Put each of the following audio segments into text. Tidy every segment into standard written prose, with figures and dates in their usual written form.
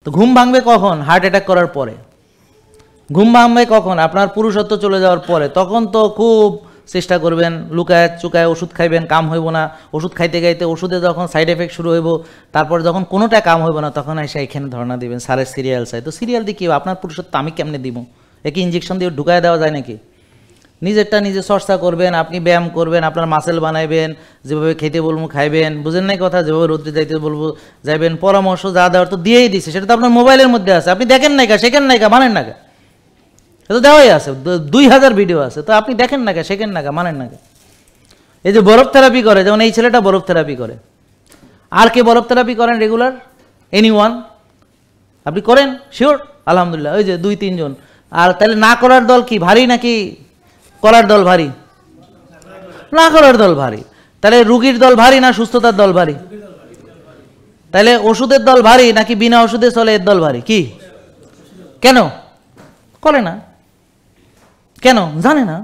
তো ঘুম ভাঙবে কখন? হার্ট অ্যাটাক করার পরে। ঘুম ভাঙবে কখন? আপনার পুরুষত্ব চলে যাওয়ার পরে। তখন তো খুব চেষ্টা করবেন, লুকায় চুকায় ওষুধ খাইবেন, কাম হইব না। ওষুধ খাইতে খাইতে ওষুধে যখন সাইড এফেক্ট শুরু হইব, তারপর যখন কোনোটা কাম হইব না, তখন এসে এখানে ধর্ণা দিবেন, স্যারের সিরিয়াল চাই। তো সিরিয়াল দিয়ে কী হবে? আপনার পুরুষত্ব আমি কেমনে দিব? একে ইঞ্জেকশন দিয়ে ঢুকায় দেওয়া যায় নাকি? নিজেরটা নিজে চর্চা করবেন, আপনি ব্যায়াম করবেন, আপনার মাসেল বানাইবেন, যেভাবে খেতে বলবো খাইবেন, বুঝেন নাই কথা? যেভাবে রোদ্রে যাইতে বলবো যাইবেন, পরামর্শ যা দেওয়ার তো দিয়েই দিছে, সেটা তো আপনার মোবাইলের মধ্যে আছে। আপনি দেখেন নাই কা, শেখেন নাই কা, মানেন না কা? এটা তো দেওয়াই আছে, 2000 ভিডিও আছে, তো আপনি দেখেন না কা, শেখেন না কা, মানেন না কা? এই যে বরফ থেরাপি করে, যেমন এই ছেলেটা বরফ থেরাপি করে। আর কে বরফ থেরাপি করেন রেগুলার? এনিওয়ান? আপনি করেন? শিওর? আলহামদুলিল্লাহ, ওই যে 2-3 জন। আর তাহলে না করার দল কি ভারী নাকি করার দল ভারী? না করার দল ভারী। তাহলে রুগীর দল ভারী না সুস্থতার দল ভারী? তাহলে ওষুধের দল ভারী নাকি বিনা ওষুধে চলে এর দল ভারী? কি কেন করে না? কেন জানে না?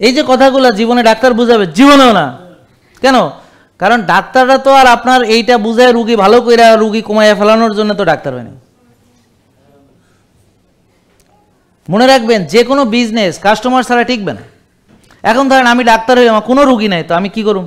এই যে কথাগুলো জীবনে ডাক্তার বুঝাবে, জীবনেও না। কেন? কারণ ডাক্তাররা তো আর আপনার এইটা বুঝায় রুগী ভালো করে রুগী কমাইয়া ফেলানোর জন্য তো ডাক্তার হয়নি। মনে রাখবেন, যে কোনো বিজনেস কাস্টমার ছাড়া টিকবে না। এখন ধরেন আমি ডাক্তার হই, আমার কোনো রুগী নাই, তো আমি কি করুম?